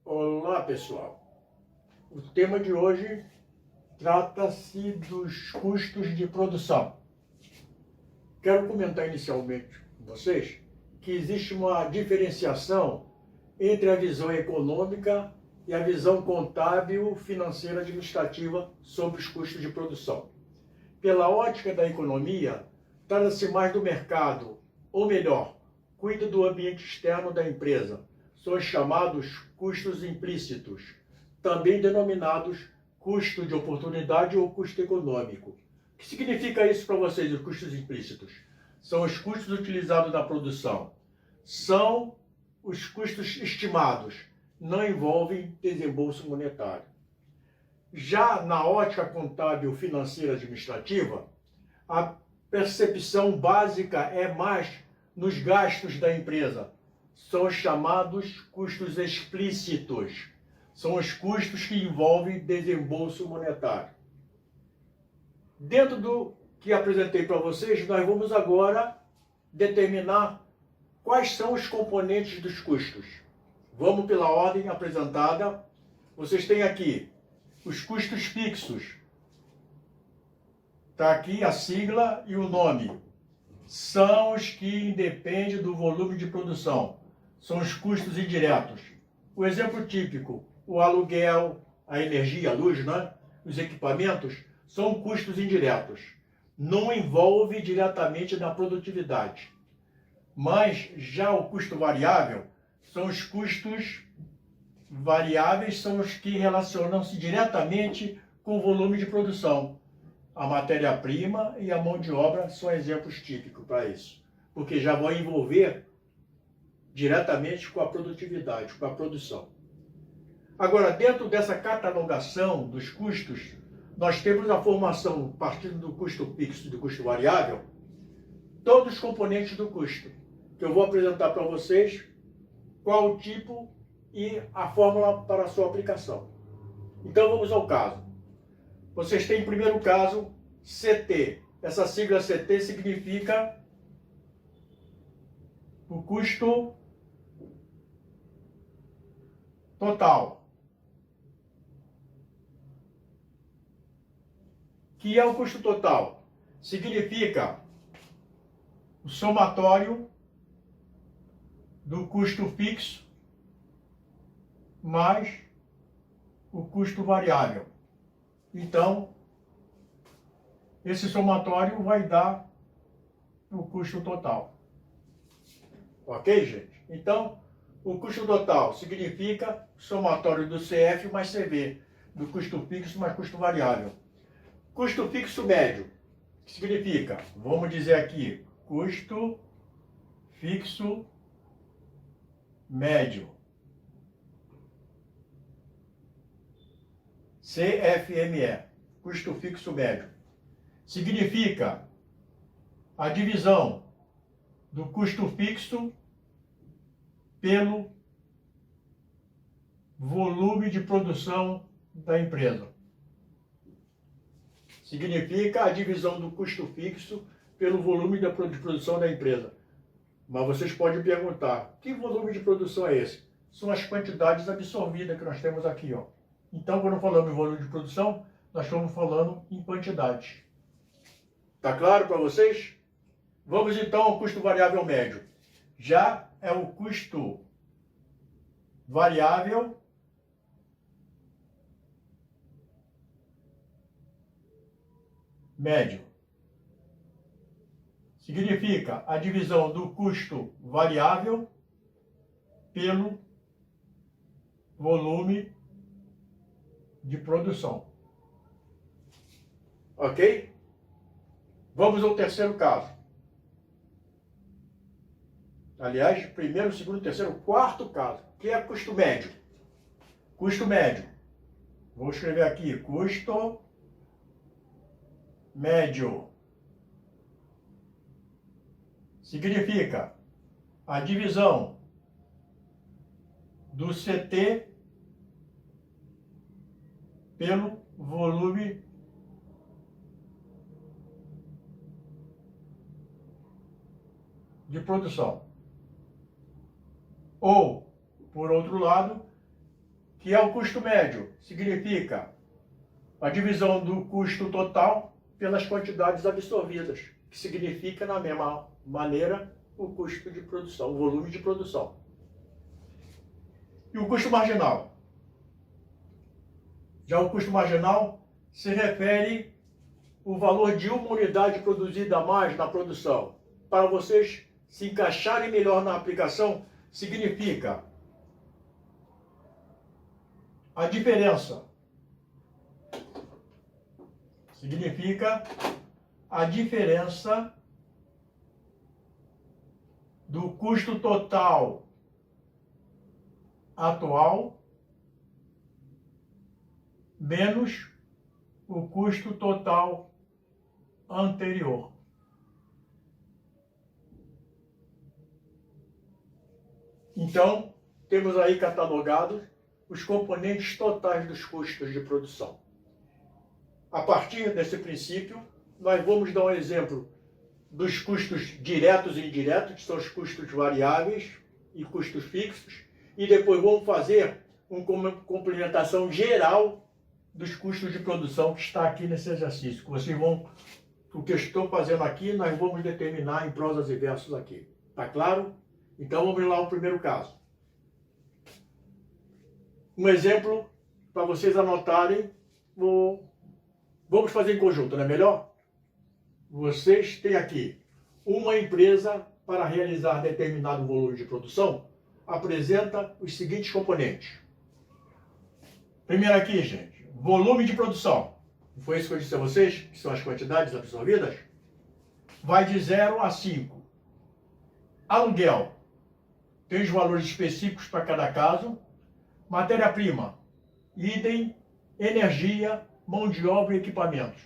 Olá, pessoal. O tema de hoje trata-se dos custos de produção. Quero comentar inicialmente com vocês que existe uma diferenciação entre a visão econômica e a visão contábil, financeira, administrativa sobre os custos de produção. Pela ótica da economia, trata-se mais do mercado, ou melhor, cuida do ambiente externo da empresa. São os chamados custos implícitos, também denominados custo de oportunidade ou custo econômico. O que significa isso para vocês, os custos implícitos? São os custos utilizados na produção. São os custos estimados, não envolvem desembolso monetário. Já na ótica contábil, financeira, administrativa, a percepção básica é mais nos gastos da empresa. São os chamados custos explícitos. São os custos que envolvem desembolso monetário. Dentro do que apresentei para vocês, nós vamos agora determinar quais são os componentes dos custos. Vamos pela ordem apresentada. Vocês têm aqui os custos fixos. Está aqui a sigla e o nome. São os que independem do volume de produção. São os custos indiretos. O exemplo típico, o aluguel, a energia, a luz, né? Os equipamentos, são custos indiretos. Não envolve diretamente na produtividade. Mas já o custo variável, são os custos variáveis, são os que relacionam-se diretamente com o volume de produção. A matéria-prima e a mão de obra são exemplos típicos para isso, porque já vão envolver diretamente com a produtividade, com a produção. Agora, dentro dessa catalogação dos custos, nós temos a formação, partindo do custo fixo e do custo variável, todos os componentes do custo, que eu vou apresentar para vocês qual o tipo e a fórmula para a sua aplicação. Então, vamos ao caso. Vocês têm, em primeiro caso, CT. Essa sigla CT significa o custo total. O que é o custo total? Significa o somatório do custo fixo mais o custo variável. Então, esse somatório vai dar o custo total. Ok, gente? Então, o custo total significa somatório do CF mais CV, do custo fixo mais custo variável. Custo fixo médio, que significa, vamos dizer aqui, custo fixo médio. CFME, custo fixo médio. Significa a divisão do custo fixo pelo volume de produção da empresa. Significa a divisão do custo fixo pelo volume de produção da empresa. Mas vocês podem perguntar, que volume de produção é esse? São as quantidades absorvidas que nós temos aqui, ó. Então, quando falamos em volume de produção, nós estamos falando em quantidade. Tá claro para vocês? Vamos então ao custo variável médio. Já é o custo variável médio. Significa a divisão do custo variável pelo volume de produção. Ok? Vamos ao terceiro caso. Aliás, primeiro, segundo, terceiro, quarto caso, que é custo médio. Custo médio. Vou escrever aqui, custo médio. Significa a divisão do CT pelo volume de produção. Ou, por outro lado, que é o custo médio, significa a divisão do custo total pelas quantidades absorvidas, que significa, na mesma maneira, o custo de produção, o volume de produção. E o custo marginal? Já o custo marginal se refere ao valor de uma unidade produzida a mais na produção. Para vocês se encaixarem melhor na aplicação, significa a diferença. Significa a diferença do custo total atual menos o custo total anterior. Então, temos aí catalogados os componentes totais dos custos de produção. A partir desse princípio, nós vamos dar um exemplo dos custos diretos e indiretos, que são os custos variáveis e custos fixos, e depois vamos fazer uma complementação geral dos custos de produção que está aqui nesse exercício. O que eu estou fazendo aqui, nós vamos determinar em prosas e versos aqui. Tá claro? Então vamos lá ao primeiro caso. Um exemplo para vocês anotarem. Vamos fazer em conjunto, não é melhor? Vocês têm aqui uma empresa para realizar determinado volume de produção, apresenta os seguintes componentes. Primeiro aqui, gente, volume de produção. Não foi isso que eu disse a vocês, que são as quantidades absorvidas? Vai de 0 a 5. Aluguel. Tem os valores específicos para cada caso. Matéria-prima. Idem. Energia, mão de obra e equipamentos.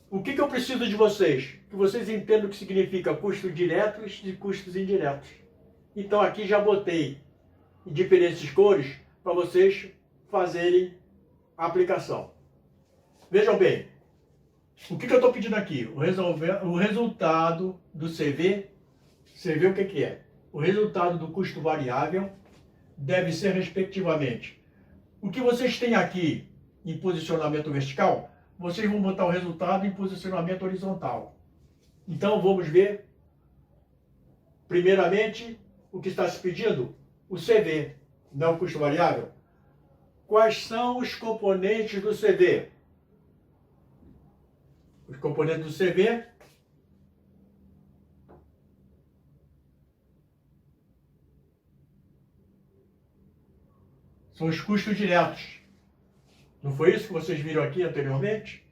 O que eu preciso de vocês? Que vocês entendam o que significa custos diretos e custos indiretos. Então aqui já botei em diferentes cores para vocês fazerem a aplicação. Vejam bem, o que eu estou pedindo aqui? O resultado do CV. CV o que é? O resultado do custo variável deve ser respectivamente. O que vocês têm aqui em posicionamento vertical, vocês vão botar o resultado em posicionamento horizontal. Então vamos ver, primeiramente, o que está se pedindo? O CV, não o custo variável. Quais são os componentes do CV? Os componentes do CV são os custos diretos. Não foi isso que vocês viram aqui anteriormente?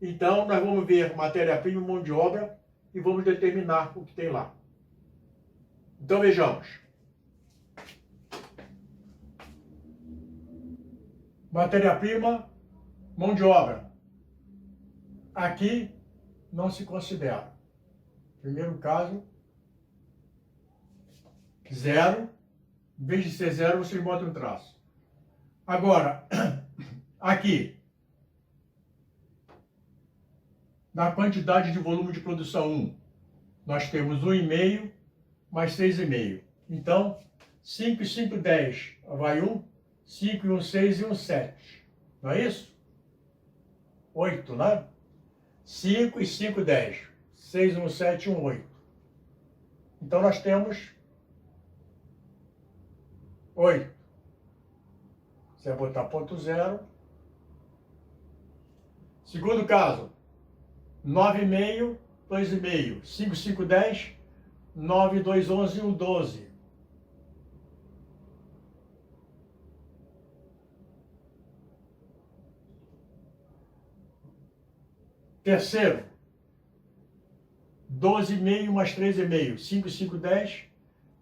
Então, nós vamos ver matéria-prima e mão de obra e vamos determinar o que tem lá. Então, vejamos. Matéria-prima, mão de obra. Aqui não se considera. Primeiro caso, 0. Em vez de ser 0, vocês botam um traço. Agora, aqui, na quantidade de volume de produção 1, nós temos 1,5 mais 6,5. Então, 5 e 5, 10. Vai 1, 5 e 1, 6 e 1, 7. Não é isso? 8, né? 5 e 5, 10. 6, 1, 7 e 1, 8. Então, nós temos 8. Você vai botar ponto 0. Segundo caso, 9,5, 2,5. 5, 5, 10. 9, 2, 11 e 1, 12. Terceiro, 12,5 mais 3,5. 5, 5, 10.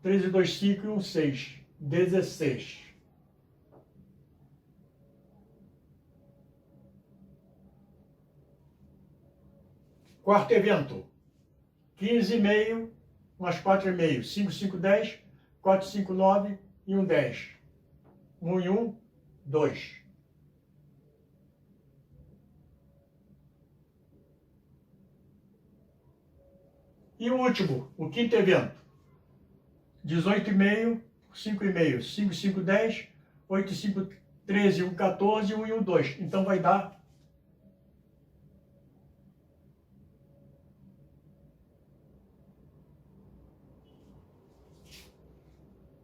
13, 2, 5 e 1, 6. 16. Quarto evento, 15,5 mais 4,5. 5, 5, 10. 4, 5, 9 e 1, 10. 1 e 1, 2. E o último, o quinto evento, 18,5, 5,5. 5, 5, 10. 8, 5, 13, 1, 14, 1 e 1, 2. Então vai dar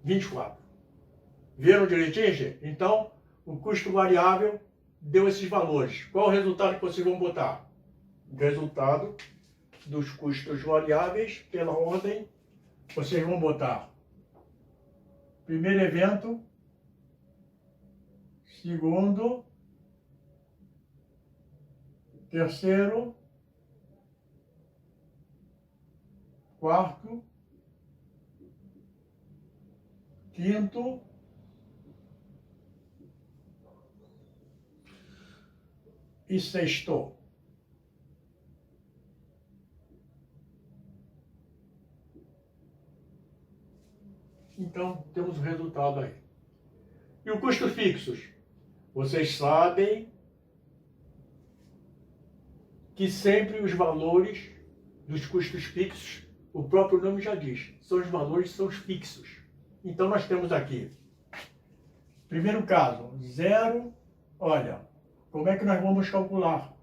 24. Viram direitinho, gente? Então, o custo variável deu esses valores. Qual o resultado que vocês vão botar? O resultado dos custos variáveis, pela ordem, vocês vão botar primeiro evento, segundo, terceiro, quarto, quinto, e sexto. Então, temos o resultado aí. E o custo fixos? Vocês sabem que sempre os valores dos custos fixos, o próprio nome já diz, são os valores, são os fixos. Então, nós temos aqui, primeiro caso, 0, olha, como é que nós vamos calcular?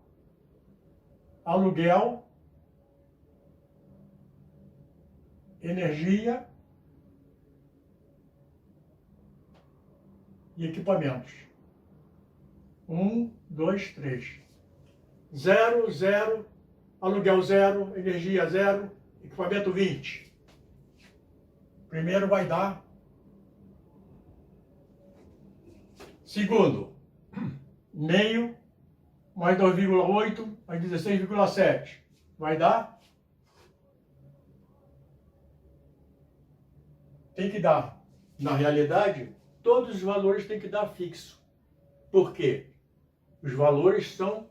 Aluguel, energia e equipamentos. 1, 2, 3. 0, 0, aluguel 0, energia 0, equipamento 20. Primeiro vai dar. Segundo, meio mais 2,8 mais 16,7. Vai dar? Tem que dar. Na realidade, todos os valores têm que dar fixo. Por quê? Os valores são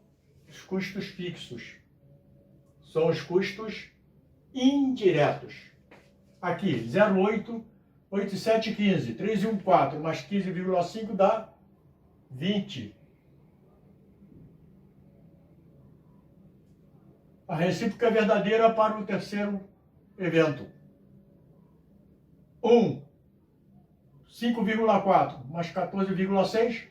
os custos fixos. São os custos indiretos. Aqui, 0,8, 8, 7, 15. 3 e 1, 4, mais 15,5 dá 20. A recíproca é verdadeira para o terceiro evento. 1, 5,4 mais 14,6,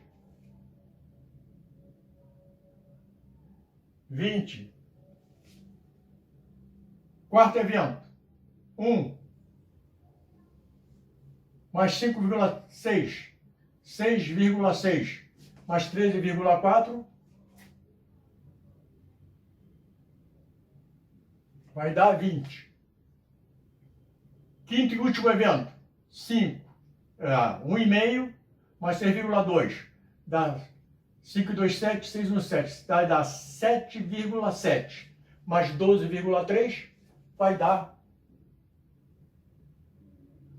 20. Quarto evento, 1 mais 5,6, 6,6 mais 13,4, vai dar 20. Quinto e último evento, 5. 1,5 mais 6,2 dá 5,27, 6,17, vai dar 7,7 mais 12,3 vai dar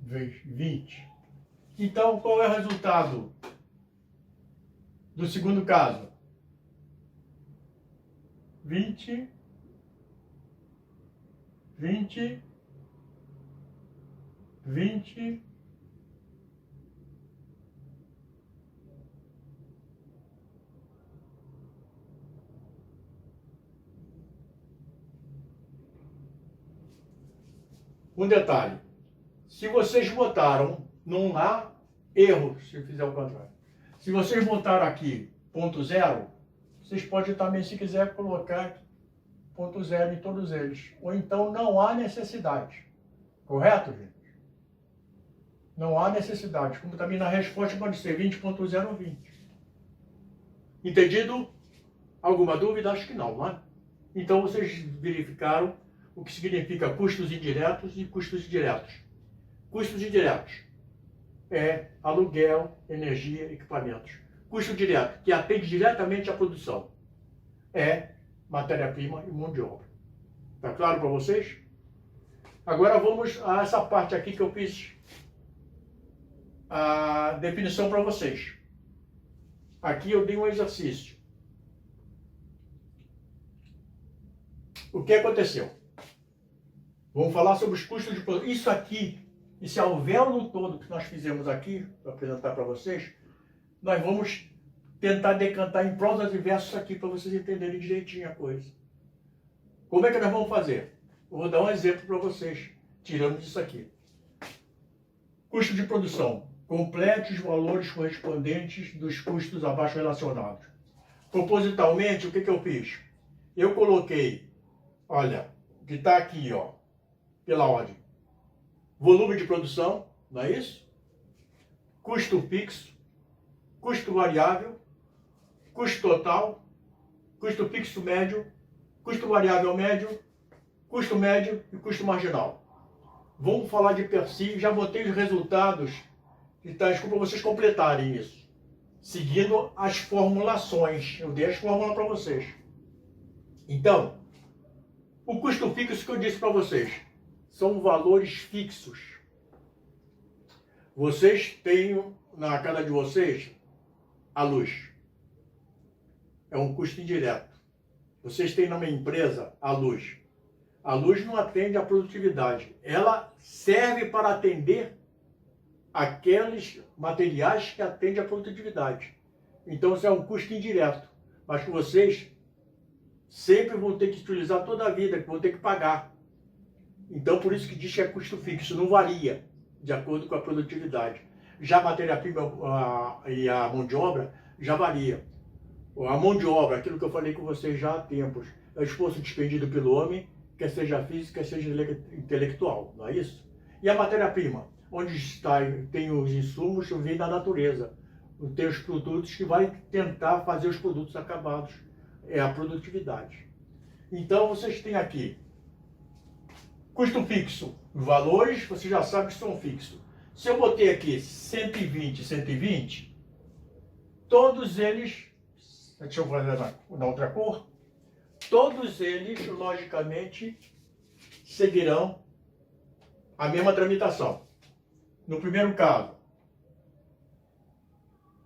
20. Então, qual é o resultado do segundo caso? 20, 20, 20, um detalhe, se vocês botaram, não há erro se fizer o contrário. Se vocês botaram aqui ponto zero, vocês podem também, se quiser, colocar ponto zero em todos eles. Ou então não há necessidade. Correto, gente? Não há necessidade. Como também na resposta pode ser 20.0 ou 20. Entendido? Alguma dúvida? Acho que não, não é? Então vocês verificaram o que significa custos indiretos e custos diretos. Custos indiretos é aluguel, energia, equipamentos. Custo direto, que atende diretamente à produção, é matéria-prima e mão de obra. Tá claro para vocês? Agora vamos a essa parte aqui que eu fiz a definição para vocês. Aqui eu dei um exercício. O que aconteceu? Vamos falar sobre os custos de produção. Isso aqui, esse alvéolo todo que nós fizemos aqui, para apresentar para vocês, nós vamos tentar decantar em prosas e versos aqui para vocês entenderem direitinho a coisa. Como é que nós vamos fazer? Eu vou dar um exemplo para vocês, tirando disso aqui. Custo de produção. Complete os valores correspondentes dos custos abaixo relacionados. Propositalmente, o que eu fiz? Eu coloquei, olha, que está aqui, ó, pela ordem. Volume de produção, não é isso? Custo fixo, custo variável, custo total, custo fixo médio, custo variável médio, custo médio e custo marginal. Vamos falar de per si, já botei os resultados, e tá, desculpa vocês completarem isso. Seguindo as formulações, eu dei as fórmulas para vocês. Então, o custo fixo que eu disse para vocês, são valores fixos. Vocês têm na casa de vocês a luz. É um custo indireto. Vocês têm numa empresa a luz. A luz não atende à produtividade. Ela serve para atender aqueles materiais que atendem à produtividade. Então, isso é um custo indireto. Mas que vocês sempre vão ter que utilizar toda a vida, que vão ter que pagar. Então, por isso que diz que é custo fixo, não varia de acordo com a produtividade. Já a matéria-prima e a mão de obra já varia. A mão de obra, aquilo que eu falei com vocês já há tempos, é o esforço despendido pelo homem, quer seja físico, quer seja intelectual, não é isso? E a matéria-prima, onde tem os insumos que vêm da natureza, tem os produtos que vai tentar fazer os produtos acabados, é a produtividade. Então, vocês têm aqui custo fixo, valores, você já sabe que são fixos. Se eu botei aqui 120, 120, todos eles, deixa eu fazer na outra cor, todos eles, logicamente, seguirão a mesma tramitação. No primeiro caso,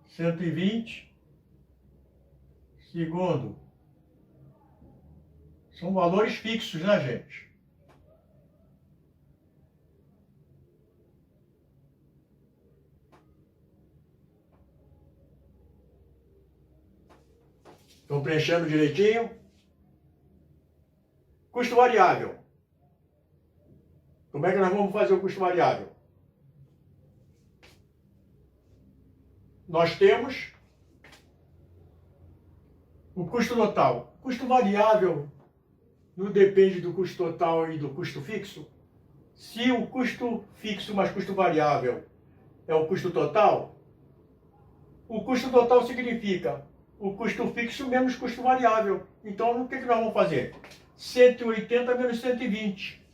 120, segundo, são valores fixos, né, gente? Estão preenchendo direitinho? Custo variável. Como é que nós vamos fazer o custo variável? Nós temos o custo total. Custo variável não depende do custo total e do custo fixo. Se o custo fixo mais custo variável é o custo total, o custo total significa o custo fixo menos custo variável. Então, o que nós vamos fazer? 180 menos 120.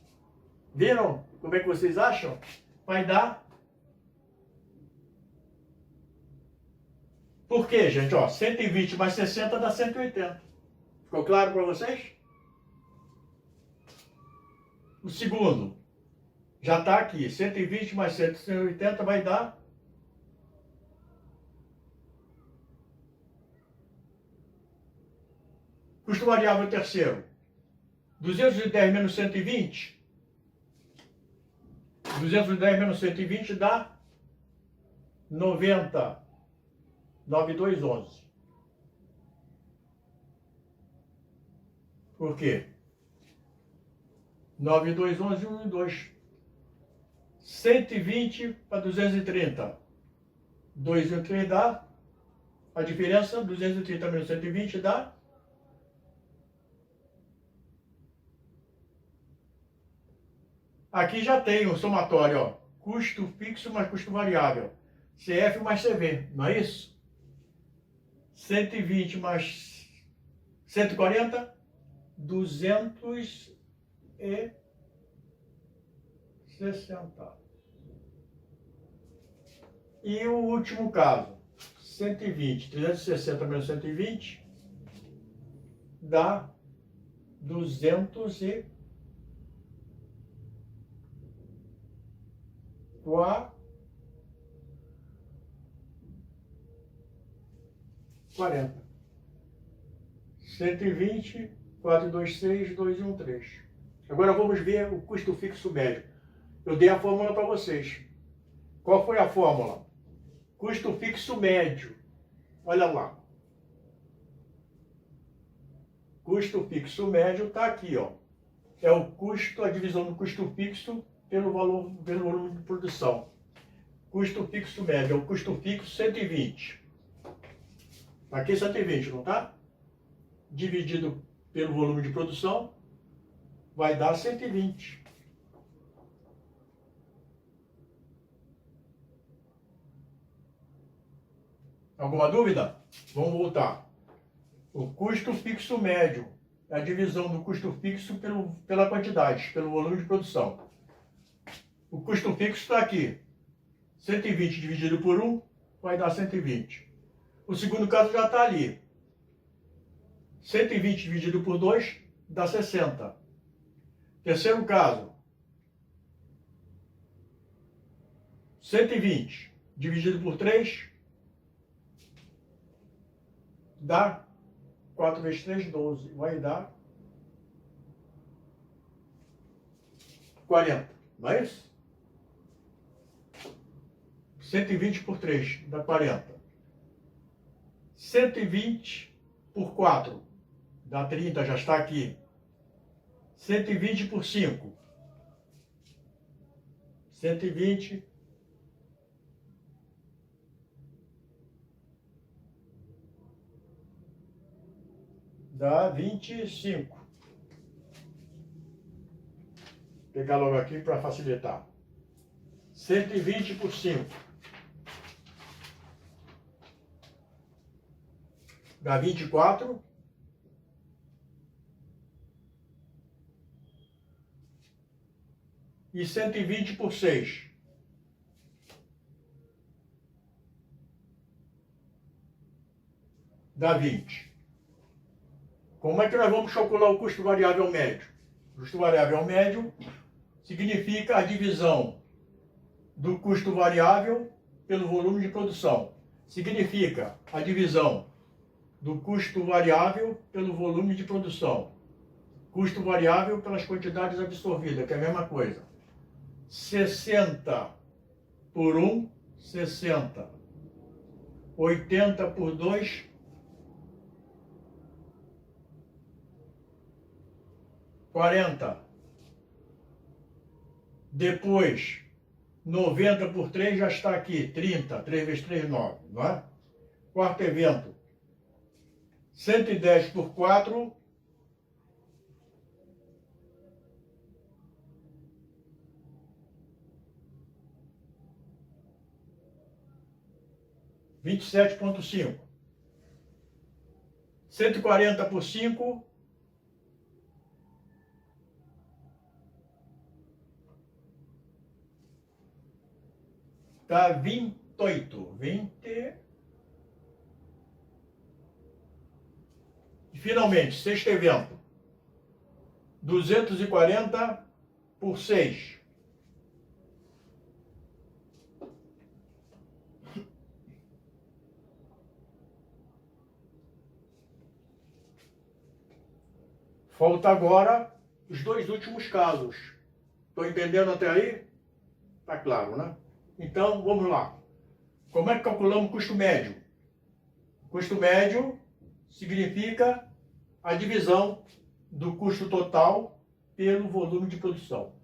Viram como é que vocês acham? Vai dar... Por quê, gente? Ó, 120 mais 60 dá 180. Ficou claro para vocês? O segundo já está aqui. 120 mais 180 vai dar... Custo variável terceiro. 210 menos 120. 210 menos 120 dá 90. 9211. Por quê? 9211, 1 e 2. 120 para 230. 2 e 3 dá. A diferença, 230 menos 120 dá. Aqui já tem o somatório, ó. Custo fixo mais custo variável. CF mais CV, não é isso? 120 mais 140, 260. E o último caso, 120, 360 menos 120, dá 240. Quarenta. 120, 426, 213. Agora vamos ver o custo fixo médio. Eu dei a fórmula para vocês. Qual foi a fórmula? Custo fixo médio. Olha lá. Custo fixo médio está aqui, ó. É o custo, a divisão do custo fixo pelo valor, pelo volume de produção. custo fixo médio, é o custo fixo 120. Aqui 120, não tá? Dividido pelo volume de produção, vai dar 120. Alguma dúvida? Vamos voltar. O custo fixo médio é a divisão do custo fixo pela quantidade, pelo volume de produção. O custo fixo está aqui. 120 dividido por 1 vai dar 120. O segundo caso já está ali. 120 dividido por 2 dá 60. Terceiro caso. 120 dividido por 3 dá 4 vezes 3, 12. Vai dar 40. Não é isso? 120 por 3 dá 40. 120 por 4 dá 30, já está aqui. 120 por 5. 120 dá 25. Vou pegar logo aqui para facilitar. 120 por 5 dá 24. E 120 por 6 dá 20. Como é que nós vamos calcular o custo variável médio? O custo variável médio significa a divisão do custo variável pelo volume de produção. Significa a divisão do custo variável pelo volume de produção. Custo variável pelas quantidades absorvidas, que é a mesma coisa. 60 por 1, 60. 80 por 2, 40. Depois, 90 por 3 já está aqui, 30. 3 vezes 3, 9, não é? Quarto evento. 110 por 4, 27,5. 140 por 5, dá 28. 20. E finalmente, sexto evento. 240 por 6. Falta agora os dois últimos casos. Estão entendendo até aí? Tá claro, né? Então, vamos lá. Como é que calculamos o custo médio? Custo médio significa a divisão do custo total pelo volume de produção.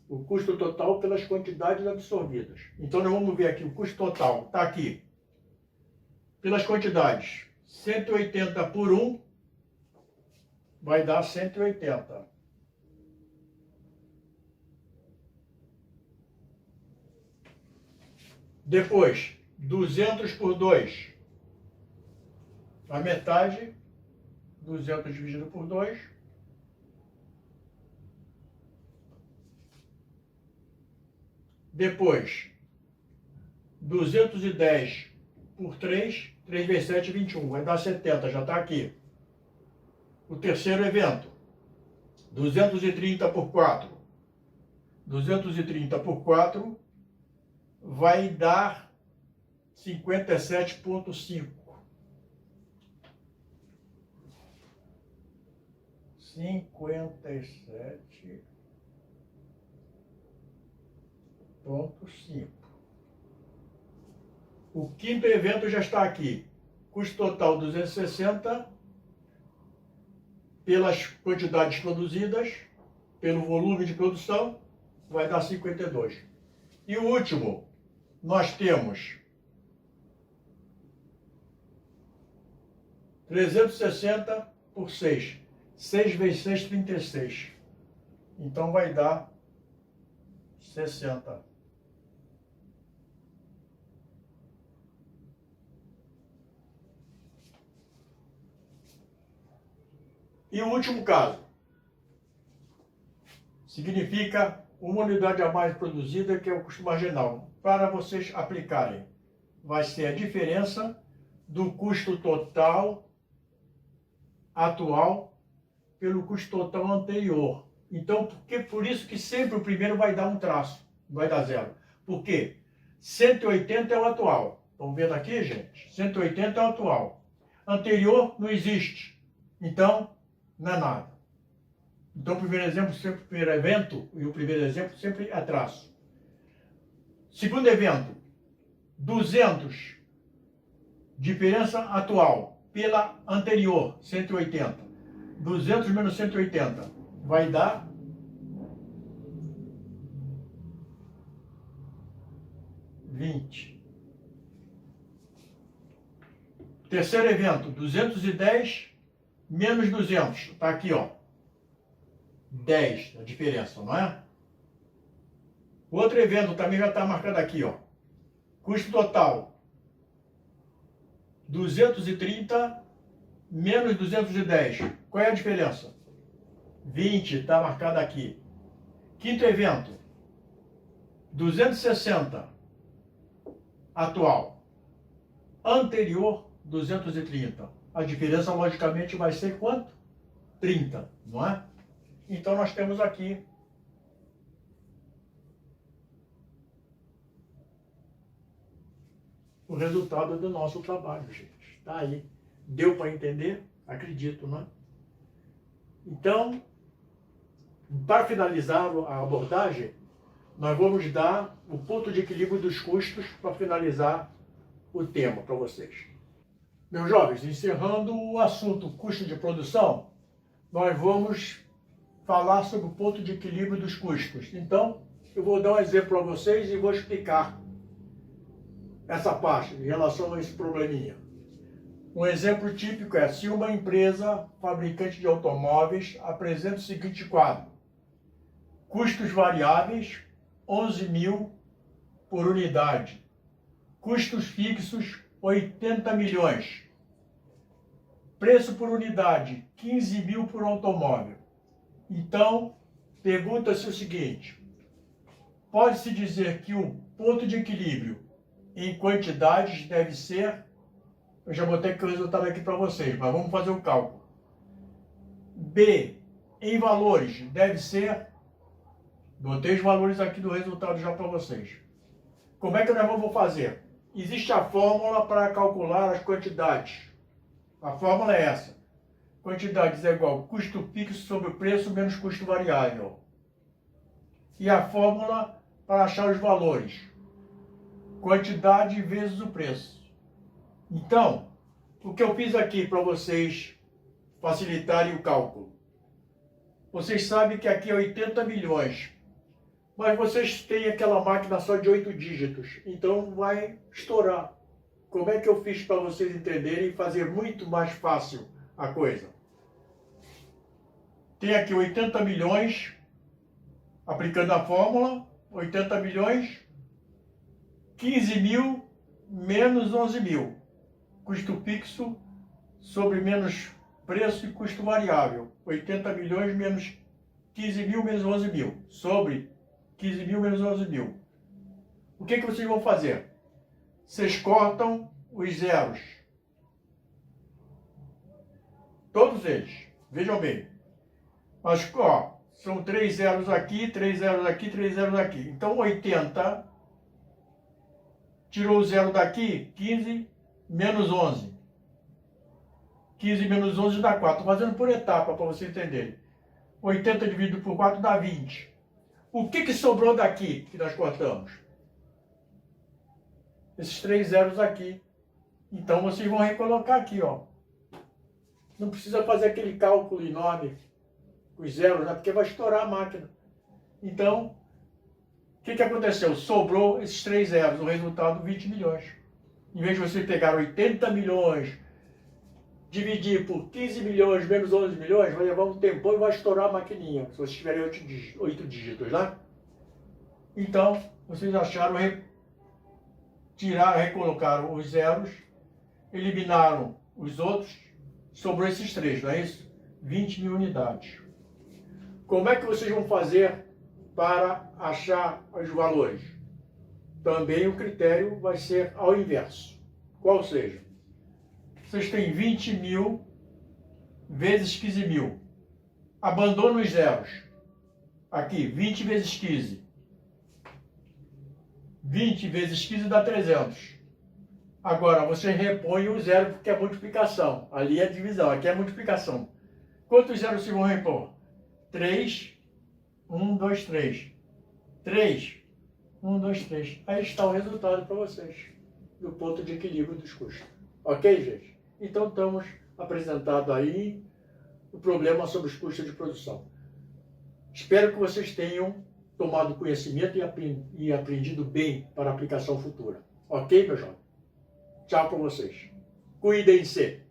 O custo total pelas quantidades absorvidas. Então, nós vamos ver aqui o custo total. Está aqui. Pelas quantidades. 180 por 1 vai dar 180. Depois, 200 por 2. A metade, 200 dividido por 2. Depois, 210 por 3. 3 vezes 7, 21. Vai dar 70, já está aqui. O terceiro evento, 230 por 4. 230 por 4 vai dar 57,5. 57,5. O quinto evento já está aqui. Custo total 260 pelas quantidades produzidas, pelo volume de produção, vai dar 52. E o último, nós temos 360 por 6. 6 vezes 6, 36. Então vai dar 60. E o último caso. Significa uma unidade a mais produzida, que é o custo marginal. Para vocês aplicarem, vai ser a diferença do custo total atual pelo custo total anterior. Então, por isso que sempre o primeiro vai dar um traço, vai dar zero. Por quê? 180 é o atual. Estão vendo aqui, gente? 180 é o atual. Anterior não existe. Então, não é nada. Então, o primeiro exemplo, sempre o primeiro evento, e o primeiro exemplo sempre é traço. Segundo evento, 200, diferença atual, pela anterior, 180. 200 menos 180 vai dar 20. Terceiro evento, 210 menos 200. Está aqui, ó. 10, a diferença, não é? O outro evento também já está marcado aqui, ó. Custo total, 230 menos 210. Qual é a diferença? 20, está marcado aqui. Quinto evento, 260, atual. Anterior, 230. A diferença, logicamente, vai ser quanto? 30, não é? Então, nós temos aqui o resultado do nosso trabalho, gente. Está aí. Deu para entender? Acredito, não é? Então, para finalizar a abordagem, nós vamos dar o ponto de equilíbrio dos custos para finalizar o tema para vocês. Meus jovens, encerrando o assunto custo de produção, nós vamos falar sobre o ponto de equilíbrio dos custos. Então, eu vou dar um exemplo para vocês e vou explicar essa parte em relação a esse probleminha. Um exemplo típico é se uma empresa fabricante de automóveis apresenta o seguinte quadro: custos variáveis, 11.000 por unidade. Custos fixos, 80 milhões. Preço por unidade, 15.000 por automóvel. Então, pergunta-se o seguinte: pode-se dizer que o ponto de equilíbrio em quantidades deve ser, eu já botei aqui o resultado aqui para vocês, mas vamos fazer o cálculo. B, em valores, deve ser, botei os valores aqui do resultado já para vocês. Como é que nós vamos fazer? Existe a fórmula para calcular as quantidades. A fórmula é essa. Quantidades é igual custo fixo sobre preço menos custo variável. E a fórmula para achar os valores: quantidade vezes o preço. Então, o que eu fiz aqui para vocês facilitarem o cálculo? Vocês sabem que aqui é 80 milhões. Mas vocês têm aquela máquina só de 8 dígitos. Então vai estourar. Como é que eu fiz para vocês entenderem e fazer muito mais fácil a coisa? Tem aqui 80 milhões, aplicando a fórmula, 80 milhões, 15.000 menos 11.000. Custo fixo sobre menos preço e custo variável. 80 milhões menos 15.000 menos 11.000. Sobre 15.000 menos 11.000. O que vocês vão fazer? Vocês cortam os zeros. Todos eles. Vejam bem. Mas, ó, são 3 zeros aqui, 3 zeros aqui, 3 zeros aqui. Então, 80, tirou o zero daqui, 15 menos 11. 15 menos 11 dá 4. Estou fazendo por etapa para vocês entenderem. 80 dividido por 4 dá 20. O que sobrou daqui que nós cortamos? Esses 3 zeros aqui. Então, vocês vão recolocar aqui, ó. Não precisa fazer aquele cálculo enorme, os zeros, né? Porque vai estourar a máquina. Então, o que aconteceu? Sobrou esses 3 zeros, o resultado 20 milhões. Em vez de você pegar 80 milhões, dividir por 15 milhões menos 11 milhões, vai levar um tempão e vai estourar a maquininha, se vocês tiverem 8 dígitos, né? Então, vocês acharam, recolocaram os zeros, eliminaram os outros, sobrou esses 3, não é isso? 20 mil unidades. Como é que vocês vão fazer para achar os valores? Também o critério vai ser ao inverso. Qual seja? Vocês têm 20 mil vezes 15 mil. Abandona os zeros. Aqui, 20 vezes 15. 20 vezes 15 dá 300. Agora, você repõe o zero porque é multiplicação. Ali é divisão, aqui é multiplicação. Quantos zeros se vão repor? 3, 1, 2, 3. 3, 1, 2, 3. Aí está o resultado para vocês, do ponto de equilíbrio dos custos. Ok, gente? Então, estamos apresentando aí o problema sobre os custos de produção. Espero que vocês tenham tomado conhecimento e aprendido bem para a aplicação futura. Ok, meu jovem? Tchau para vocês. Cuidem-se.